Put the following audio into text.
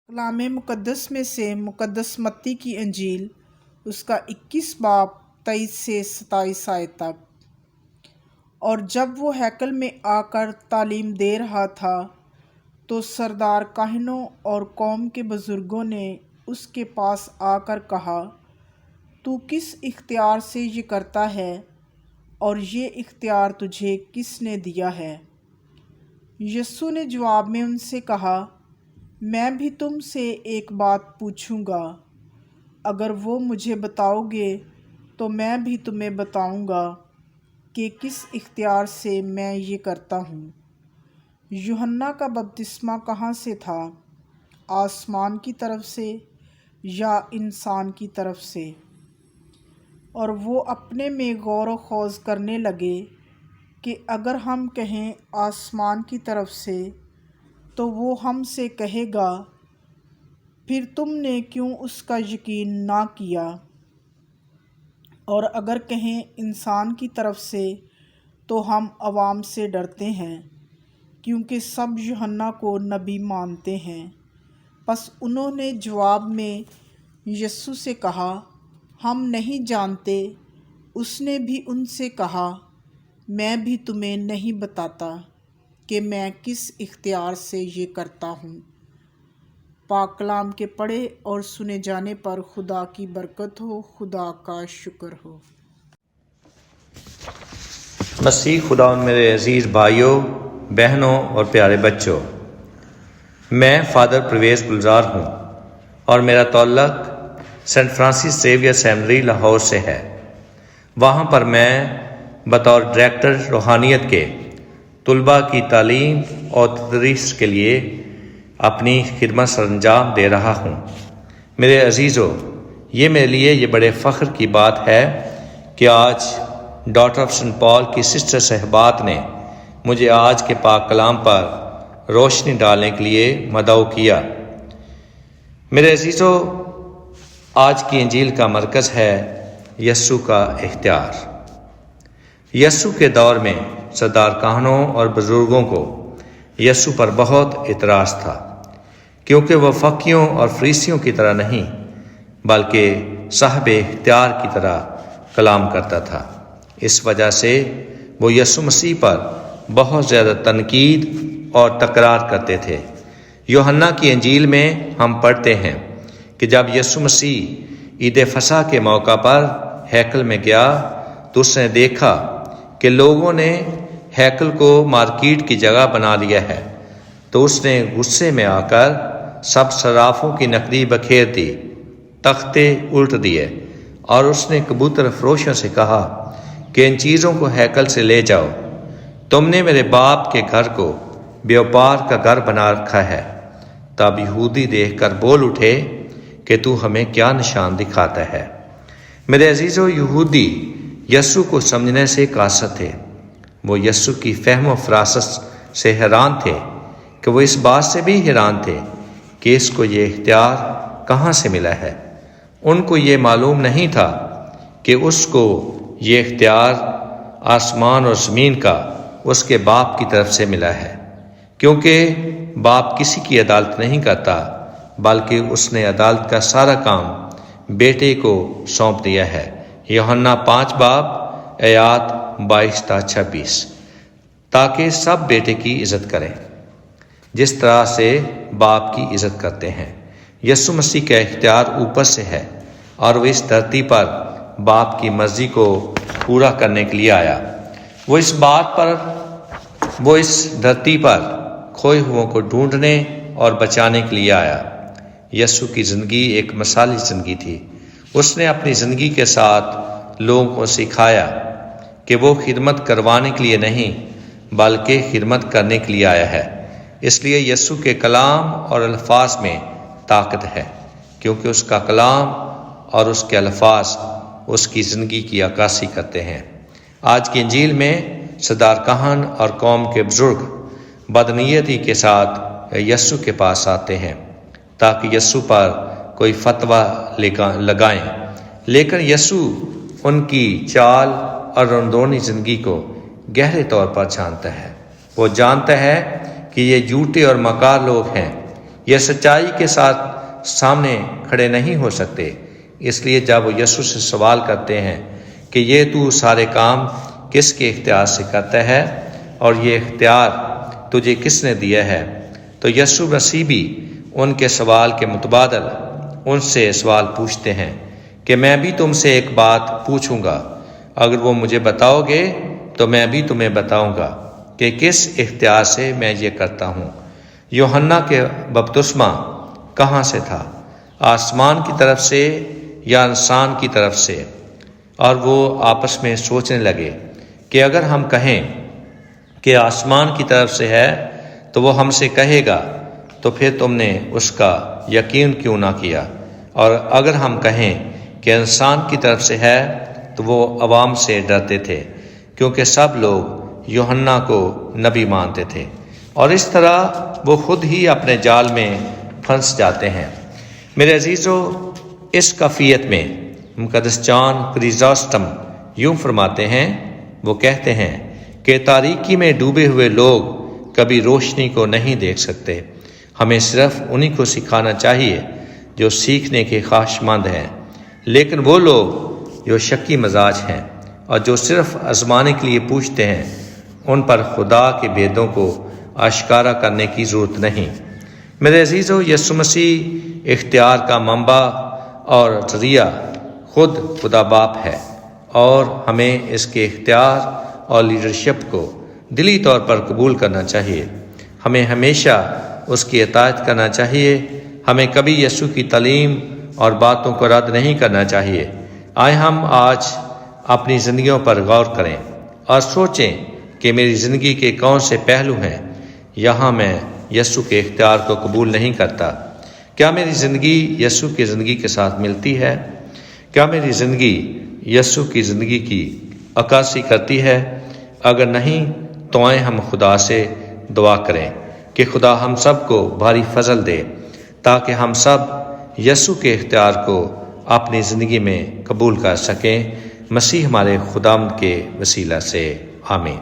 کلام مقدس میں سے مقدس متی کی انجیل اس کا 21 باب 23 سے 27 آیت تک۔ اور جب وہ ہیکل میں آ کر تعلیم دے رہا تھا تو سردار کاہنوں اور قوم کے بزرگوں نے اس کے پاس آ کر کہا، تو کس اختیار سے یہ کرتا ہے اور یہ اختیار تجھے کس نے دیا ہے؟ یسوع نے جواب میں ان سے کہا، میں بھی تم سے ایک بات پوچھوں گا، اگر وہ مجھے بتاؤ گے تو میں بھی تمہیں بتاؤں گا کہ کس اختیار سے میں یہ کرتا ہوں۔ یوحنا کا بپتسمہ کہاں سے تھا؟ آسمان کی طرف سے یا انسان کی طرف سے؟ اور وہ اپنے میں غور و خوض کرنے لگے کہ اگر ہم کہیں آسمان کی طرف سے تو وہ ہم سے کہے گا، پھر تم نے کیوں اس کا یقین نہ کیا؟ اور اگر کہیں انسان کی طرف سے تو ہم عوام سے ڈرتے ہیں، کیونکہ سب یوحنا کو نبی مانتے ہیں۔ پس انہوں نے جواب میں یسوع سے کہا، ہم نہیں جانتے۔ اس نے بھی ان سے کہا، میں بھی تمہیں نہیں بتاتا کہ میں کس اختیار سے یہ کرتا ہوں۔ پاک کلام کے پڑھے اور سنے جانے پر خدا کی برکت ہو، خدا کا شکر ہو۔ مسیح خدا میرے عزیز بھائیوں، بہنوں اور پیارے بچوں، میں فادر پرویز گلزار ہوں اور میرا تعلق Saint Francis Xavier seminary Lahore سے ہے۔ وہاں پر میں بطور ڈائریکٹر روحانیت کے طلباء کی تعلیم اور تدریس کے لیے اپنی خدمت سر انجام دے رہا ہوں۔ میرے عزیزوں، یہ میرے لیے یہ بڑے فخر کی بات ہے کہ آج ڈاٹر آف سینٹ پال کی سسٹر صاحبات نے مجھے آج کے پاک کلام پر روشنی ڈالنے کے لیے مدعو کیا۔ میرے عزیزوں، آج کی انجیل کا مرکز ہے یسوع کا اختیار۔ یسوع کے دور میں سردار کاہنوں اور بزرگوں کو یسوع پر بہت اعتراض تھا، کیونکہ وہ فقیوں اور فریسیوں کی طرح نہیں بلکہ صاحب اختیار کی طرح کلام کرتا تھا۔ اس وجہ سے وہ یسوع مسیح پر بہت زیادہ تنقید اور تکرار کرتے تھے۔ یوحنا کی انجیل میں ہم پڑھتے ہیں کہ جب یسوع مسیح عید فصح کے موقع پر ہیکل میں گیا تو اس نے دیکھا کہ لوگوں نے ہیکل کو مارکیٹ کی جگہ بنا لیا ہے، تو اس نے غصے میں آ کر سب صرافوں کی نقدی بکھیر دی، تختے الٹ دیے، اور اس نے کبوتر فروشوں سے کہا کہ ان چیزوں کو ہیکل سے لے جاؤ، تم نے میرے باپ کے گھر کو بیوپار کا گھر بنا رکھا ہے۔ تب یہودی دیکھ کر بول اٹھے کہ تو ہمیں کیا نشان دکھاتا ہے؟ میرے عزیزو، یہودی یسوع کو سمجھنے سے قاصر تھے۔ وہ یسوع کی فہم و فراست سے حیران تھے کہ وہ اس بات سے بھی حیران تھے کہ اس کو یہ اختیار کہاں سے ملا ہے۔ ان کو یہ معلوم نہیں تھا کہ اس کو یہ اختیار آسمان اور زمین کا اس کے باپ کی طرف سے ملا ہے، کیونکہ باپ کسی کی عدالت نہیں کرتا، بلکہ اس نے عدالت کا سارا کام بیٹے کو سونپ دیا ہے۔ یوحنا 5 باب آیات 22 تا 26، تاکہ سب بیٹے کی عزت کریں جس طرح سے باپ کی عزت کرتے ہیں۔ یسوع مسیح کا اختیار اوپر سے ہے اور وہ اس دھرتی پر باپ کی مرضی کو پورا کرنے کے لیے آیا۔ وہ اس دھرتی پر کھوئے ہوئوں کو ڈھونڈنے اور بچانے کے لیے آیا۔ یسوع کی زندگی ایک مثالی زندگی تھی۔ اس نے اپنی زندگی کے ساتھ لوگوں کو سکھایا کہ وہ خدمت کروانے کے لیے نہیں بلکہ خدمت کرنے کے لیے آیا ہے۔ اس لیے یسوع کے کلام اور الفاظ میں طاقت ہے، کیونکہ اس کا کلام اور اس کے الفاظ اس کی زندگی کی عکاسی کرتے ہیں۔ آج کی انجیل میں سردار کاہن اور قوم کے بزرگ بدنیتی کے ساتھ یسوع کے پاس آتے ہیں تاکہ یسوع پر کوئی فتویٰ لگائیں، لیکن یسوع ان کی چال اور اندرونی زندگی کو گہرے طور پر جانتا ہے۔ وہ جانتا ہے کہ یہ جھوٹے اور مکار لوگ ہیں، یہ سچائی کے ساتھ سامنے کھڑے نہیں ہو سکتے۔ اس لیے جب وہ یسوع سے سوال کرتے ہیں کہ یہ تو سارے کام کس کے اختیار سے کرتا ہے اور یہ اختیار تجھے کس نے دیا ہے، تو یسوع مسیح بھی ان کے سوال کے متبادل ان سے سوال پوچھتے ہیں کہ میں بھی تم سے ایک بات پوچھوں گا، اگر وہ مجھے بتاؤ گے تو میں بھی تمہیں بتاؤں گا کہ کس اختیار سے میں یہ کرتا ہوں۔ یوحنا کے بپتسمہ کہاں سے تھا؟ آسمان کی طرف سے یا انسان کی طرف سے؟ اور وہ آپس میں سوچنے لگے کہ اگر ہم کہیں کہ آسمان کی طرف سے ہے تو وہ ہم سے کہے گا تو پھر تم نے اس کا یقین کیوں نہ کیا، اور اگر ہم کہیں کہ انسان کی طرف سے ہے تو وہ عوام سے ڈرتے تھے کیونکہ سب لوگ یوحنا کو نبی مانتے تھے، اور اس طرح وہ خود ہی اپنے جال میں پھنس جاتے ہیں۔ میرے عزیزو، اس کیفیت میں مقدس جان کریزاسٹم یوں فرماتے ہیں، وہ کہتے ہیں کہ تاریکی میں ڈوبے ہوئے لوگ کبھی روشنی کو نہیں دیکھ سکتے۔ ہمیں صرف انہی کو سکھانا چاہیے جو سیکھنے کے خواہش مند ہیں، لیکن وہ لوگ جو شکی مزاج ہیں اور جو صرف آزمانے کے لیے پوچھتے ہیں، ان پر خدا کے بیدوں کو آشکارا کرنے کی ضرورت نہیں۔ میرے عزیزو، یسوع مسیح اختیار کا منبع اور ذریعہ خود خدا باپ ہے، اور ہمیں اس کے اختیار اور لیڈرشپ کو دلی طور پر قبول کرنا چاہیے۔ ہمیں ہمیشہ اس کی اطاعت کرنا چاہیے۔ ہمیں کبھی یسوع کی تعلیم اور باتوں کو رد نہیں کرنا چاہیے۔ آئے ہم آج اپنی زندگیوں پر غور کریں اور سوچیں کہ میری زندگی کے کون سے پہلو ہیں یہاں میں یسوع کے اختیار کو قبول نہیں کرتا۔ کیا میری زندگی یسوع کی زندگی کے ساتھ ملتی ہے؟ کیا میری زندگی یسوع کی زندگی کی عکاسی کرتی ہے؟ اگر نہیں تو آئیں ہم خدا سے دعا کریں کہ خدا ہم سب کو بھاری فضل دے تاکہ ہم سب یسوع کے اختیار کو اپنی زندگی میں قبول کر سکیں۔ مسیح ہمارے خداوند کے وسیلہ سے، آمین۔